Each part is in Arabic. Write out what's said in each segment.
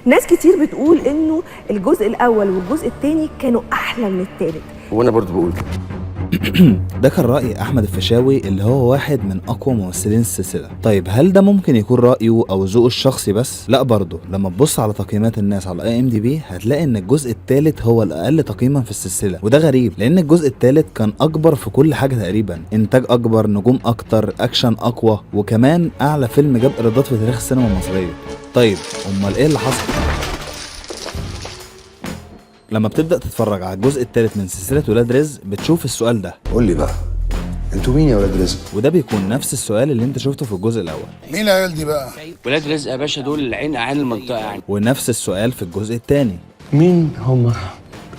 ناس كتير بتقول انه الجزء الاول والجزء الثاني كانوا احلى من الثالث، وانا برضو بقول كده. ده كان رأي أحمد الفيشاوي اللي هو واحد من أقوى ممثلين السلسلة. طيب هل ده ممكن يكون رأيه أو ذوقه الشخصي بس؟ لا برضه، لما تبص على تقييمات الناس على IMDb هتلاقي إن الجزء الثالث هو الأقل تقييما في السلسلة، وده غريب لأن الجزء الثالث كان أكبر في كل حاجة تقريبا، إنتاج أكبر، نجوم أكتر، أكشن أقوى، وكمان أعلى فيلم جاب إيرادات في تاريخ السينما المصرية. طيب أمال إيه اللي حصل؟ لما بتبدأ تتفرج على الجزء الثالث من سلسلة ولاد رزق بتشوف السؤال ده. قول لي بقى، انتوا مين يا ولاد رزق؟ وده بيكون نفس السؤال اللي انت شفته في الجزء الاول. مين العيال دي بقى؟ ولاد رزق يا باشا دول العين اعين المنطقه يعني. ونفس السؤال في الجزء الثاني. مين هم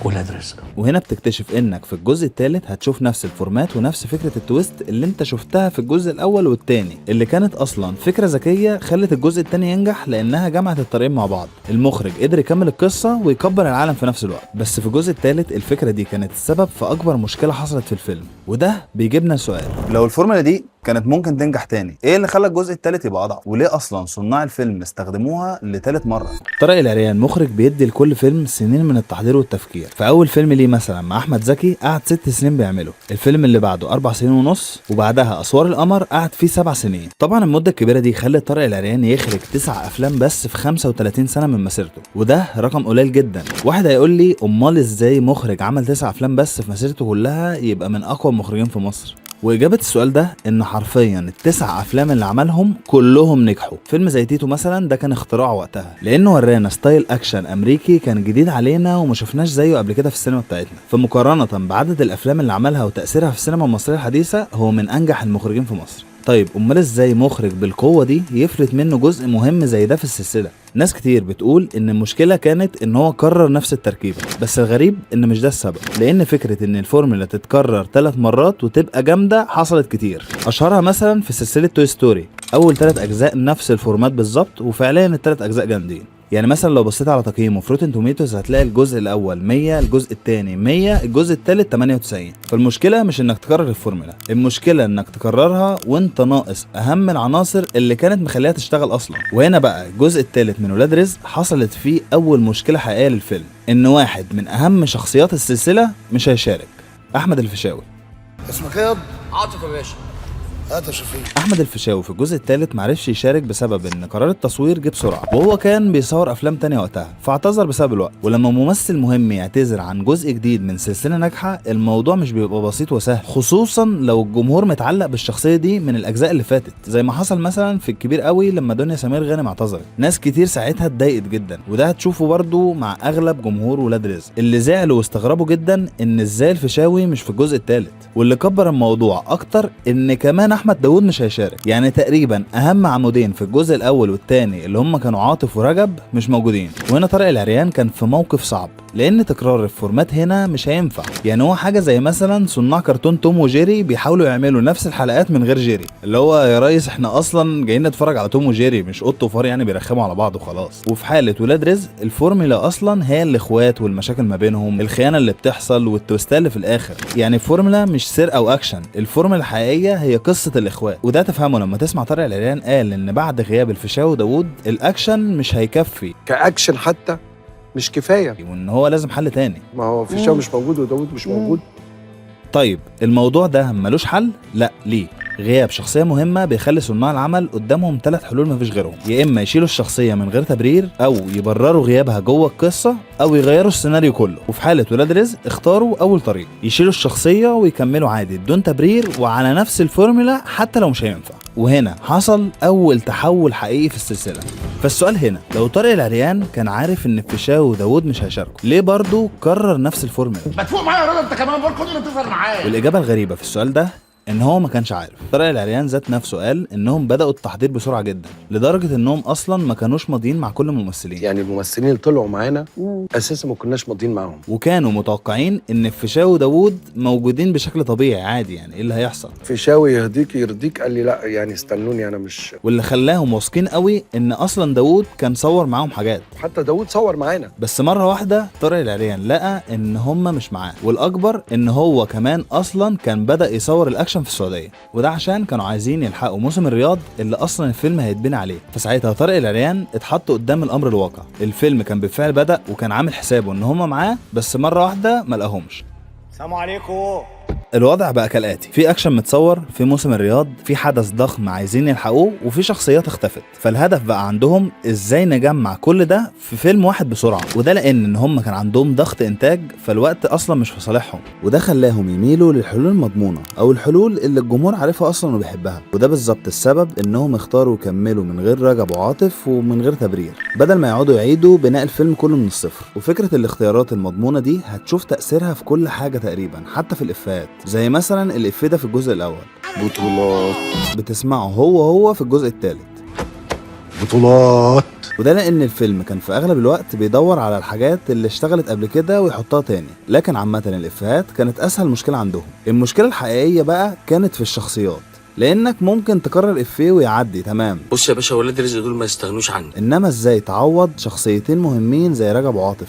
ولاد رزق؟ وهنا بتكتشف انك في الجزء الثالث هتشوف نفس الفورمات ونفس فكرة التويست اللي انت شفتها في الجزء الاول والثاني، اللي كانت اصلا فكرة ذكية خلت الجزء الثاني ينجح لانها جمعت الطريقين مع بعض. المخرج قدر يكمل القصة ويكبر العالم في نفس الوقت. بس في الجزء الثالث الفكرة دي كانت السبب في اكبر مشكلة حصلت في الفيلم، وده بيجيبنا سؤال: لو الفورمولا دي كانت ممكن تنجح تاني، ايه اللي خلى الجزء الثالث يبقى اضعف؟ وليه اصلا صناع الفيلم استخدموها لثالث مره؟ طارق العريان مخرج بيدي لكل فيلم سنين من التحضير والتفكير. في اول فيلم ليه مثلا مع احمد زكي قعد 6 سنين بيعمله، الفيلم اللي بعده 4 سنين ونص، وبعدها اسوار القمر قعد فيه 7 سنين. طبعا المده الكبيره دي خلت طارق العريان يخرج 9 افلام بس في 35 سنه من مسيرته، وده رقم قليل جدا. واحد هيقول لي امال ازاي مخرج عمل 9 افلام بس في مسيرته كلها يبقى من اقوى المخرجين في مصر؟ واجابه السؤال ده ان حرفيا ال9 افلام اللي عملهم كلهم نجحوا. فيلم زي تيتو مثلا ده كان اختراع وقتها، لانه ورانا ستايل اكشن امريكي كان جديد علينا وما شفناش زيه قبل كده في السينما بتاعتنا، فمقارنه بعدد الافلام اللي عملها وتاثيرها في السينما المصريه الحديثه هو من انجح المخرجين في مصر. طيب امال ازاي مخرج بالقوه دي يفلت منه جزء مهم زي ده في السلسله؟ ناس كتير بتقول ان المشكله كانت ان هو كرر نفس التركيبه، بس الغريب ان مش ده السبب، لان فكره ان الفورمولا تتكرر 3 مرات وتبقى جامده حصلت كتير. اشهرها مثلا في سلسله توي ستوري، اول 3 اجزاء نفس الفورمات بالظبط، وفعليا ال3 اجزاء جامدين. يعني مثلا لو بصيت على تقييمه في روتن توميتوز هتلاقي الجزء الاول 100، الجزء الثاني 100، الجزء الثالث 98. فالمشكله مش انك تكرر الفورمولا، المشكله انك تكررها وانت ناقص اهم العناصر اللي كانت مخليها تشتغل اصلا. وهنا بقى الجزء الثالث من ولاد رزق حصلت فيه اول مشكله حقيقيه للفيلم، ان واحد من اهم شخصيات السلسله مش هيشارك، احمد الفيشاوي. اسمك ايه يا عاطف يا باشا. هات يا شفيق. احمد الفيشاوي في الجزء الثالث معرفش يشارك بسبب ان قرار التصوير جه بسرعه، وهو كان بيصور افلام تانية وقتها فاعتذر بسبب الوقت. ولما ممثل مهم يعتذر عن جزء جديد من سلسله ناجحه الموضوع مش بيبقى بسيط وسهل، خصوصا لو الجمهور متعلق بالشخصيه دي من الاجزاء اللي فاتت، زي ما حصل مثلا في الكبير قوي لما دنيا سمير غانم اعتذرت. ناس كتير ساعتها اتضايقت جدا، وده هتشوفه برضو مع اغلب جمهور ولاد رزق اللي زعلوا واستغربوا جدا ان ازاي الفيشاوي مش في الجزء الثالث. واللي كبر الموضوع اكتر ان كمان احمد داوود مش هيشارك، يعني تقريبا اهم عمودين في الجزء الاول والثاني اللي هم كانوا عاطف ورجب مش موجودين. وهنا طارق العريان كان في موقف صعب، لان تكرار الفورمات هنا مش هينفع. يعني هو حاجه زي مثلا صناع كرتون توم وجيري بيحاولوا يعملوا نفس الحلقات من غير جيري، اللي هو يا ريس احنا اصلا جايين نتفرج على توم وجيري مش قط وفار يعني بيرخموا على بعض وخلاص. وفي حاله ولاد رزق الفورمولا اصلا هي الاخوات والمشاكل ما بينهم، الخيانه اللي بتحصل والتويستات اللي في الاخر. يعني الفورمولا مش سرقه او اكشن، الفورمولا الحقيقيه هي قصه الاخوات. وده تفهمه لما تسمع طارق العريان قال ان بعد غياب الفيشاوي وداوود الاكشن مش هيكفي، كاكشن حتى مش كفايه، وان هو لازم حل تاني. ما هو فيشاو مش موجود وداوود مش موجود. طيب الموضوع ده ملوش حل؟ لا، ليه؟ غياب شخصيه مهمه بيخلي صناع العمل قدامهم 3 حلول مفيش غيرهم، يا اما يشيلوا الشخصيه من غير تبرير، او يبرروا غيابها جوه القصه، او يغيروا السيناريو كله. وفي حاله ولاد رزق اختاروا اول طريق، يشيلوا الشخصيه ويكملوا عادي بدون تبرير وعلى نفس الفورمولا حتى لو مش هينفع. وهنا حصل اول تحول حقيقي في السلسله. فالسؤال هنا، لو طارق العريان كان عارف ان الفيشاوي وداوود مش هيشاركوا، ليه برضه كرر نفس الفورمولا؟ ما تفوق معايا يا راجل انت كمان، بقول كل اللي تظهر معايا. والاجابه الغريبه في السؤال ده ان هو ما كانش عارف. طارق العريان ذات نفسه قال انهم بداوا التحضير بسرعه جدا، لدرجه انهم اصلا ما كانوش ماضيين مع كل الممثلين. يعني الممثلين اللي طلعوا معانا اساسا ما كناش ماضيين معاهم، وكانوا متوقعين ان الفيشاوي وداوود موجودين بشكل طبيعي عادي، يعني ايه اللي هيحصل؟ فيشاوي يهديك يرضيك قال لي لا يعني استنوني انا مش. واللي خلاهم واثقين قوي ان اصلا داوود كان صور معاهم حاجات، حتى داوود صور معانا. بس مره واحده طارق العريان لقى ان هم مش معاه، والاكبر ان هو كمان اصلا كان بدا يصور الاكشن الاكشن في السعوديه، وده عشان كانوا عايزين يلحقوا موسم الرياض اللي اصلا الفيلم هيتبني عليه. فساعتها طارق العريان اتحط قدام الامر الواقع. الفيلم كان بالفعل بدأ وكان عامل حسابه ان هم معاه، بس مره واحده ما لقاهمش. السلام عليكم. الوضع بقى كالاتي: في اكشن متصور في موسم الرياض، في حدث ضخم عايزين يلحقوه، وفي شخصيات اختفت. فالهدف بقى عندهم ازاي نجمع كل ده في فيلم واحد بسرعه، وده لان ان هم كان عندهم ضغط انتاج، فالوقت اصلا مش في صالحهم، وده خلاهم يميلوا للحلول المضمونه او الحلول اللي الجمهور عارفها اصلا وبيحبها. وده بالظبط السبب انهم اختاروا يكملوا من غير رجب وعاطف ومن غير تبرير، بدل ما يقعدوا يعيدوا بناء الفيلم كله من الصفر. وفكره الاختيارات المضمونه دي هتشوف تاثيرها في كل حاجه تقريبا، حتى في الافيهات. زي مثلا الإفيه ده في الجزء الأول، بطولات بتسمعه هو في الجزء الثالث، بطولات. وده لأن الفيلم كان في أغلب الوقت بيدور على الحاجات اللي اشتغلت قبل كده ويحطها تاني. لكن عامة الإفيهات كانت أسهل مشكلة عندهم. المشكلة الحقيقية بقى كانت في الشخصيات، لانك ممكن تكرر افيه ويعدي تمام. بص يا باشا، ولاد رزق دول ما يستغنوش عني. انما ازاي تعوض شخصيتين مهمين زي رجب وعاطف؟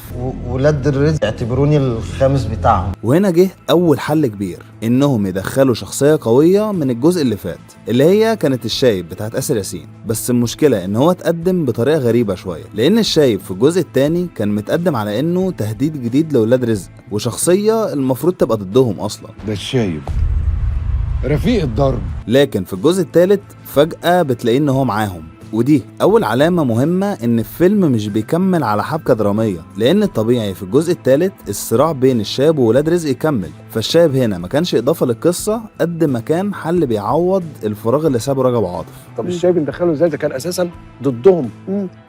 ولاد الرزق اعتبروني الخامس بتاعهم. وهنا جه اول حل كبير، انهم يدخلوا شخصيه قويه من الجزء اللي فات، اللي هي كانت الشايب بتاعت آسر ياسين. بس المشكله ان هو اتقدم بطريقه غريبه شويه، لان الشايب في الجزء الثاني كان متقدم على انه تهديد جديد لولاد رزق، وشخصيه المفروض تبقى ضدهم اصلا. ده الشايب رفيق الضرب. لكن في الجزء الثالث فجأة بتلاقيه ان هو معاهم، ودي اول علامة مهمة ان الفيلم مش بيكمل على حبكة درامية، لان الطبيعي في الجزء الثالث الصراع بين الشاب وولاد رزق يكمل. فالشاب هنا ما كانش اضافة للقصة قد ما كان حل بيعوض الفراغ اللي سابه رجب وعاطف. طب الشايب ندخله ازاي؟ ده كان اساسا ضدهم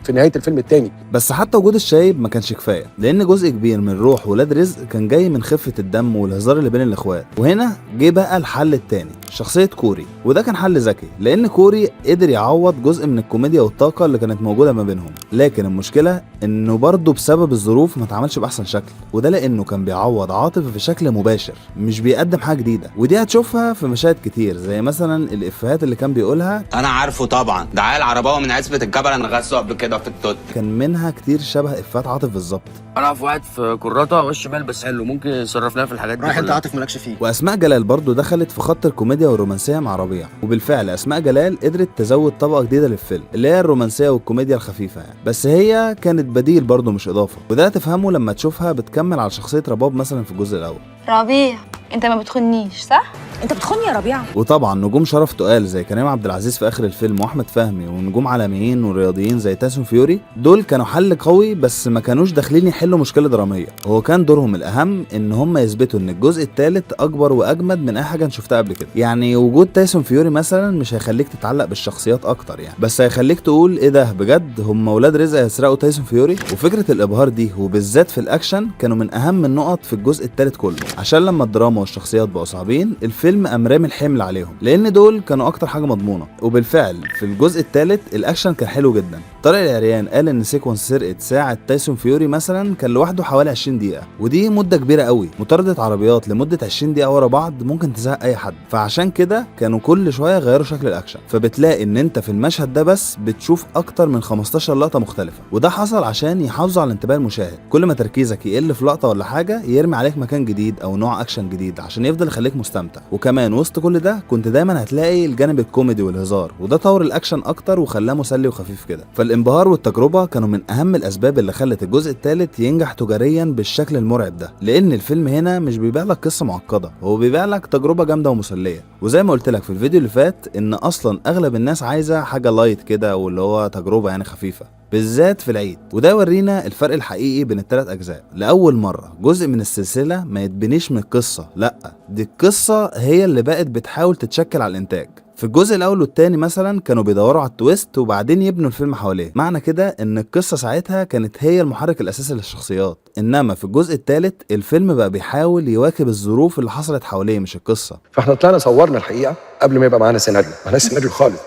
في نهايه الفيلم الثاني. بس حتى وجود الشايب ما كانش كفايه، لان جزء كبير من روح ولاد رزق كان جاي من خفه الدم والهزار اللي بين الاخوات. وهنا جه بقى الحل الثاني، شخصيه كوري. وده كان حل ذكي، لان كوري قدر يعوض جزء من الكوميديا والطاقه اللي كانت موجوده ما بينهم. لكن المشكله انه برضه بسبب الظروف ما اتعملش باحسن شكل، وده لانه كان بيعوض عاطف بشكل مباشر، مش بيقدم حاجه جديده. ودي هتشوفها في مشاهد كتير، زي مثلا الافيهات اللي كان بيقولها. انا عارفه طبعا، ده عيل عرباوي من عزبة الجبل، انا غسه قبل كده في التوت. كان منها كتير شبه افيهات عاطف بالظبط. انا في واحد في كراته وش مال بس حلو، ممكن صرفناها في الحاجات دي. رايح انت عاطف مالكش فيه. واسماء جلال برضو دخلت في خط الكوميديا والرومانسيه مع ربيع، وبالفعل اسماء جلال قدرت تزود طبقه جديده للفيلم، اللي هي الرومانسيه والكوميديا الخفيفه يعني. بس هي كانت بديل برضو مش اضافه، وده تفهمه لما تشوفها بتكمل على شخصيه رباب مثلا في الجزء الاول. ربيع انت ما بتخنيش صح؟ انت بتخوني يا ربيع. وطبعا نجوم شرف تقال زي كريم عبد العزيز في اخر الفيلم، واحمد فهمي، ونجوم عالميين ورياضيين زي تايسون فيوري، دول كانوا حل قوي، بس ما كانوش داخلين يحلوا مشكله دراميه. هو كان دورهم الاهم ان هم يثبتوا ان الجزء الثالث اكبر واجمد من اي حاجه شفتها قبل كده. يعني وجود تايسون فيوري مثلا مش هيخليك تتعلق بالشخصيات اكتر يعني، بس هيخليك تقول ايه ده بجد، هم ولاد رزق هيسرقوا تايسون فيوري. وفكره الابهار دي وبالذات في الاكشن كانوا من اهم النقط في الجزء الثالث كله، عشان لما الدراما والشخصيات بقوا صعبين الفيلم قام رامي الحمل عليهم، لان دول كانوا اكتر حاجه مضمونه. وبالفعل في الجزء الثالث الاكشن كان حلو جدا. طارق العريان قال ان سيكونس سرقه ساعه تايسون فيوري مثلا كان لوحده حوالي 20 دقيقه، ودي مده كبيره قوي. مطارده عربيات لمده 20 دقيقه ورا بعض ممكن تزهق اي حد، فعشان كده كانوا كل شويه يغيروا شكل الاكشن. فبتلاقي ان انت في المشهد ده بس بتشوف اكتر من 15 لقطه مختلفه، وده حصل عشان يحافظوا على انتباه المشاهد. كل ما تركيزك يقل في لقطه ولا حاجه يرمي عليك مكان جديد او نوع اكشن جديد عشان يفضل يخليك مستمتع. وكمان وسط كل ده كنت دايما هتلاقي الجانب الكوميدي والهزار، وده طور الاكشن اكتر وخلاه مسلي وخفيف كده. فالانبهار والتجربه كانوا من اهم الاسباب اللي خلت الجزء الثالث ينجح تجاريا بالشكل المرعب ده، لان الفيلم هنا مش بيبيع لك قصه معقده، هو بيبيع لك تجربه جامده ومسليه. وزي ما قلت لك في الفيديو اللي فات ان اصلا اغلب الناس عايزه حاجه لايت كده، واللي هو تجربه يعني خفيفه بالذات في العيد. وده يورينا الفرق الحقيقي بين الثلاث اجزاء. لاول مره جزء من السلسله ما يتبنيش من القصه، لا دي القصه هي اللي بقت بتحاول تتشكل على الانتاج. في الجزء الاول والثاني مثلا كانوا بيدوروا على التويست وبعدين يبنوا الفيلم حواليه، معنى كده ان القصه ساعتها كانت هي المحرك الاساسي للشخصيات. انما في الجزء الثالث الفيلم بقى بيحاول يواكب الظروف اللي حصلت حواليه مش القصه. فاحنا طلعنا صورنا الحقيقه قبل ما يبقى معانا سيناريو، معناش سيناريو خالص.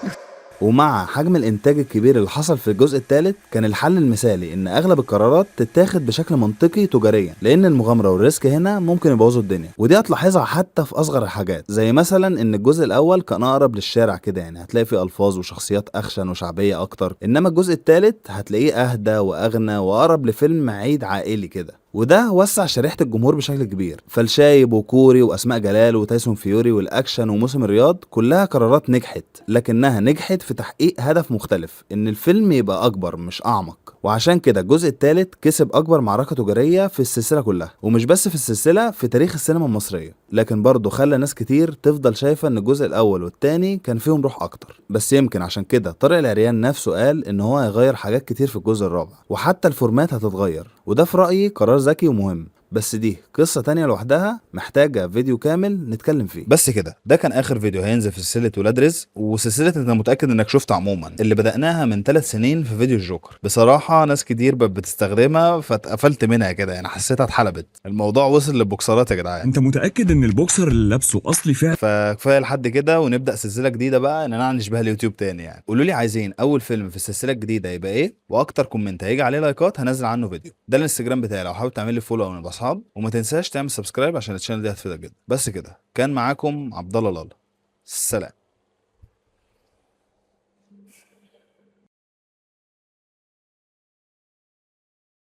ومع حجم الانتاج الكبير اللي حصل في الجزء الثالث كان الحل المثالي ان اغلب القرارات تتاخد بشكل منطقي تجاريا، لان المغامره والريسك هنا ممكن يبوظوا الدنيا. ودي هتلاحظها حتى في اصغر الحاجات، زي مثلا ان الجزء الاول كان اقرب للشارع كده، يعني هتلاقي فيه الفاظ وشخصيات اخشن وشعبيه اكتر. انما الجزء الثالث هتلاقيه اهدى واغنى واقرب لفيلم عيد عائلي كده. وده وسع شريحة الجمهور بشكل كبير. فالشايب وكوري واسماء جلال وتايسون فيوري والاكشن وموسم الرياض كلها قرارات نجحت، لكنها نجحت في تحقيق هدف مختلف، ان الفيلم يبقى اكبر مش اعمق. وعشان كده الجزء الثالث كسب اكبر معركة تجارية في السلسلة كلها، ومش بس في السلسلة، في تاريخ السينما المصرية. لكن برضه خلى ناس كتير تفضل شايفة ان الجزء الاول والتاني كان فيهم روح اكتر. بس يمكن عشان كده طارق العريان نفسه قال ان هو هيغير حاجات كتير في الجزء الرابع، وحتى الفورمات هتتغير، وده في رأيي قرار ذكي ومهم. بس دي قصة تانية لوحدها محتاجة فيديو كامل نتكلم فيه. بس كده، ده كان اخر فيديو هينزل في سلسلة ولاد رزق، وسلسلة انت متأكد انك شفت عموما اللي بدأناها من 3 سنين في فيديو الجوكر. بصراحة ناس كتير بقت بتستخدمها فاتقفلت منها كده، يعني حسيتها اتحلبت، الموضوع وصل للبوكسرات يا جدعان. انت متأكد ان البوكسر اللي لابسه اصلي فعلا؟ فكفايه لحد كده، ونبدأ سلسلة جديدة بقى ننعنش بها اليوتيوب تاني. يعني قولوا لي عايزين اول فيلم في السلسلة الجديدة يبقى ايه، واكتر كومنت هيجي عليه لايكات هنزل عنه فيديو. ده الانستجرام بتاعي لو حابب تعمل لي فولو او نبقى اصحاب، وما تنساش تعمل سبسكرايب عشان الشانل دي هتفيدك جدا. بس كده، كان معاكم عبد الله لالا، سلام.